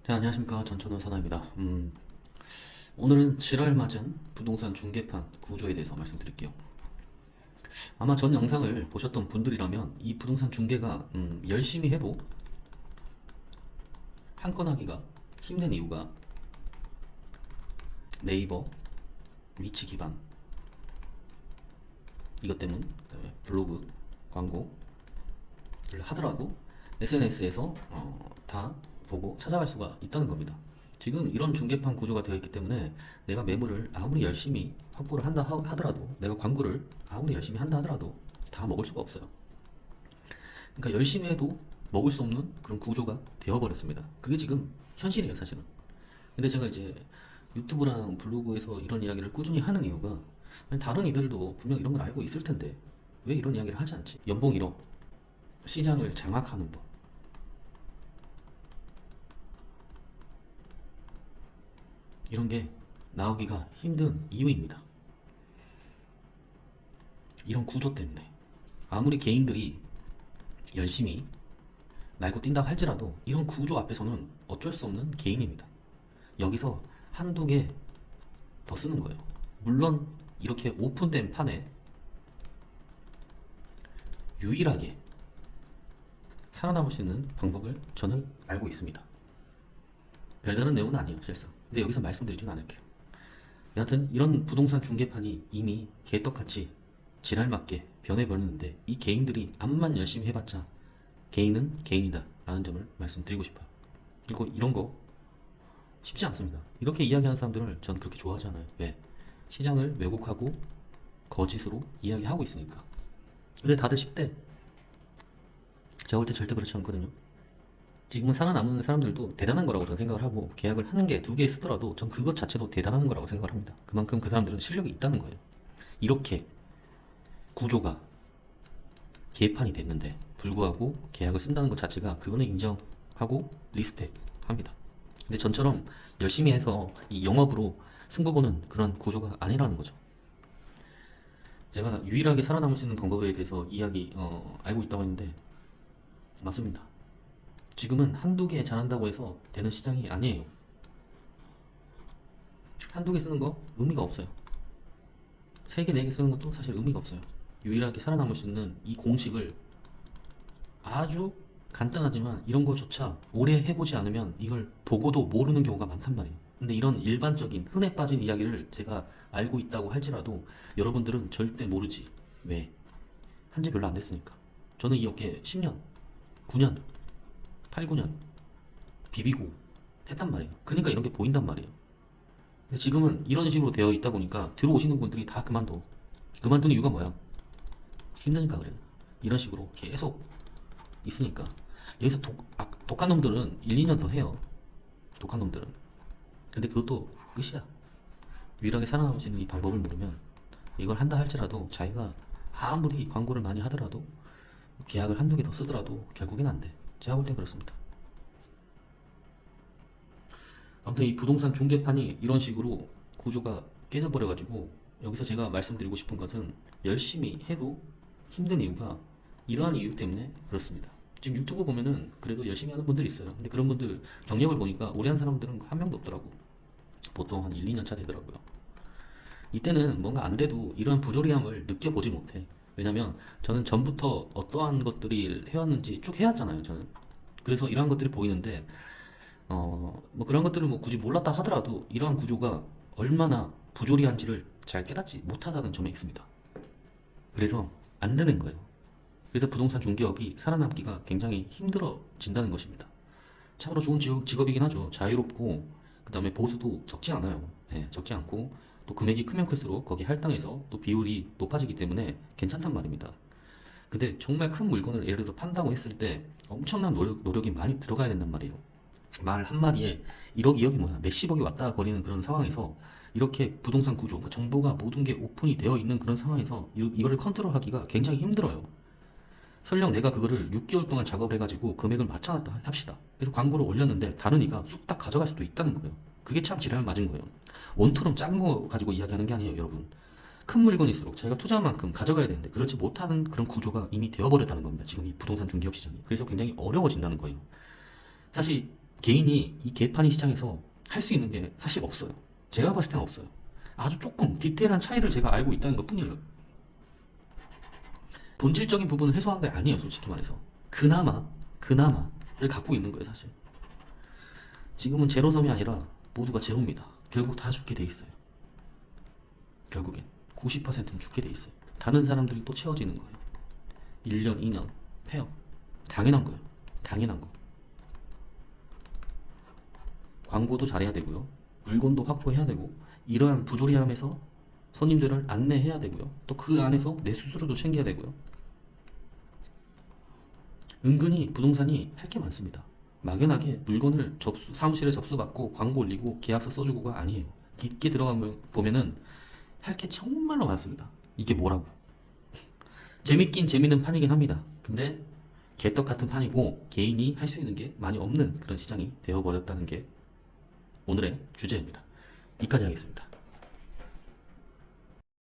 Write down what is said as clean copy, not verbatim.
네, 안녕하십니까. 전천후 사나입니다. 오늘은 지랄 맞은 부동산 중개판 구조에 대해서 말씀드릴게요. 아마 전 영상을 보셨던 분들이라면 이 부동산 중개가 열심히 해도 한 건 하기가 힘든 이유가 네이버 위치 기반 이것 때문, 그다음에 블로그 광고를 하더라도 SNS에서 다 보고 찾아갈 수가 있다는 겁니다. 지금 이런 중개판 구조가 되어 있기 때문에 내가 매물을 아무리 열심히 확보를 한다 하더라도, 내가 광고를 아무리 열심히 한다 하더라도 다 먹을 수가 없어요. 그러니까 열심히 해도 먹을 수 없는 그런 구조가 되어버렸습니다. 그게 지금 현실이에요, 사실은. 근데 제가 이제 유튜브랑 블로그에서 이런 이야기를 꾸준히 하는 이유가, 아니, 다른 이들도 분명 이런 걸 알고 있을 텐데 왜 이런 이야기를 하지 않지? 연봉 1억, 시장을 장악하는 법, 이런 게 나오기가 힘든 이유입니다. 이런 구조 때문에. 아무리 개인들이 열심히 날고 뛴다고 할지라도 이런 구조 앞에서는 어쩔 수 없는 개인입니다. 여기서 한두 개 더 쓰는 거예요. 물론 이렇게 오픈된 판에 유일하게 살아남을 수 있는 방법을 저는 알고 있습니다. 별다른 내용은 아니에요, 실상. 근데 여기서 말씀드리진 않을게요. 여하튼 이런 부동산 중개판이 이미 개떡같이 지랄맞게 변해버렸는데, 이 개인들이 암만 열심히 해봤자 개인은 개인이다 라는 점을 말씀드리고 싶어요. 그리고 이런 거 쉽지 않습니다. 이렇게 이야기하는 사람들을 저는 그렇게 좋아하지 않아요. 왜? 시장을 왜곡하고 거짓으로 이야기하고 있으니까. 근데 다들 쉽대. 제가 볼 때 절대 그렇지 않거든요. 지금은 살아남는 사람들도 대단한 거라고 저는 생각을 하고, 계약을 하는 게 두 개 쓰더라도 전 그것 자체도 대단한 거라고 생각을 합니다. 그만큼 그 사람들은 실력이 있다는 거예요. 이렇게 구조가 개판이 됐는데 불구하고 계약을 쓴다는 것 자체가, 그거는 인정하고 리스펙 합니다. 근데 전처럼 열심히 해서 이 영업으로 승부 보는 그런 구조가 아니라는 거죠. 제가 유일하게 살아남을 수 있는 방법에 대해서 알고 있다고 했는데 맞습니다. 지금은 한두 개 잘한다고 해서 되는 시장이 아니에요. 한두 개 쓰는 거 의미가 없어요. 세 개, 네 개 쓰는 것도 사실 의미가 없어요. 유일하게 살아남을 수 있는 이 공식을, 아주 간단하지만 이런 거조차 오래 해보지 않으면 이걸 보고도 모르는 경우가 많단 말이에요. 근데 이런 일반적인 흔해 빠진 이야기를 제가 알고 있다고 할지라도 여러분들은 절대 모르지. 왜? 한지 별로 안 됐으니까. 저는 이 업계 10년, 9년, 8, 9년 비비고 했단 말이에요. 그러니까 이런 게 보인단 말이에요. 근데 지금은 이런 식으로 되어 있다 보니까 들어오시는 분들이 다 그만둬. 그만두는 이유가 뭐야? 힘드니까 그래요. 이런 식으로 계속 있으니까. 여기서 독한 놈들은 1, 2년 더 해요. 독한 놈들은. 근데 그것도 끝이야. 유일하게 살아남을 수 있는 이 방법을 모르면, 이걸 한다 할지라도 자기가 아무리 광고를 많이 하더라도, 계약을 한두 개 더 쓰더라도 결국엔 안 돼. 제가 볼 땐 그렇습니다. 아무튼 이 부동산 중개판이 이런 식으로 구조가 깨져버려가지고, 여기서 제가 말씀드리고 싶은 것은, 열심히 해도 힘든 이유가 이러한 이유 때문에 그렇습니다. 지금 유튜브 보면은 그래도 열심히 하는 분들이 있어요. 근데 그런 분들 경력을 보니까 오래 한 사람들은 한 명도 없더라고. 보통 한 1, 2년 차 되더라고요. 이때는 뭔가 안 돼도 이러한 부조리함을 느껴보지 못해. 왜냐면 저는 전부터 어떠한 것들이 해왔는지 쭉 해왔잖아요, 저는. 그래서 이러한 것들이 보이는데, 뭐 그런 것들을 뭐 굳이 몰랐다 하더라도 이러한 구조가 얼마나 부조리한지를 잘 깨닫지 못하다는 점에 있습니다. 그래서 안 되는 거예요. 그래서 부동산 중개업이 살아남기가 굉장히 힘들어진다는 것입니다. 참으로 좋은 직업이긴 하죠. 자유롭고, 그 다음에 보수도 적지 않아요. 네, 적지 않고, 또 금액이 크면 클수록 거기 할당해서 또 비율이 높아지기 때문에 괜찮단 말입니다. 근데 정말 큰 물건을 예를 들어 판다고 했을 때 엄청난 노력이 많이 들어가야 된단 말이에요. 말 한마디에 1억, 2억이 뭐야, 몇십억이 왔다 거리는 그런 상황에서, 이렇게 부동산 구조, 그러니까 정보가 모든 게 오픈이 되어 있는 그런 상황에서 이거를 컨트롤하기가 굉장히 힘들어요. 설령 내가 그거를 6개월 동안 작업을 해가지고 금액을 맞춰놨다 합시다. 그래서 광고를 올렸는데 다른 이가 쑥딱 가져갈 수도 있다는 거예요. 그게 참 지랄 맞은 거예요. 원투룸 작은 거 가지고 이야기하는 게 아니에요, 여러분. 큰 물건일수록 자기가 투자한 만큼 가져가야 되는데 그렇지 못하는 그런 구조가 이미 되어버렸다는 겁니다. 지금 이 부동산 중개업 시장이. 그래서 굉장히 어려워진다는 거예요. 사실 개인이 이 개판이 시장에서 할 수 있는 게 사실 없어요. 제가 봤을 때는 없어요. 아주 조금 디테일한 차이를 제가 알고 있다는 것 뿐이에요. 본질적인 부분을 해소한 게 아니에요, 솔직히 말해서. 그나마를 갖고 있는 거예요, 사실. 지금은 제로섬이 아니라 모두가 제로입니다. 결국 다 죽게 돼 있어요. 결국엔 90%는 죽게 돼 있어요. 다른 사람들이 또 채워지는 거예요. 1년, 2년, 폐업. 당연한 거예요. 당연한 거. 광고도 잘해야 되고요. 물건도 확보해야 되고, 이러한 부조리함에서 손님들을 안내해야 되고요. 또 그 안에서 내 수수료도 챙겨야 되고요. 은근히 부동산이 할 게 많습니다. 막연하게 물건을 사무실에 접수받고 광고 올리고 계약서 써주고가 아니에요. 깊게 들어가면 보면은 할 게 정말로 많습니다. 이게 뭐라고? 재밌긴 재밌는 판이긴 합니다. 근데 개떡 같은 판이고 개인이 할 수 있는 게 많이 없는 그런 시장이 되어버렸다는 게 오늘의 주제입니다. 여기까지 하겠습니다.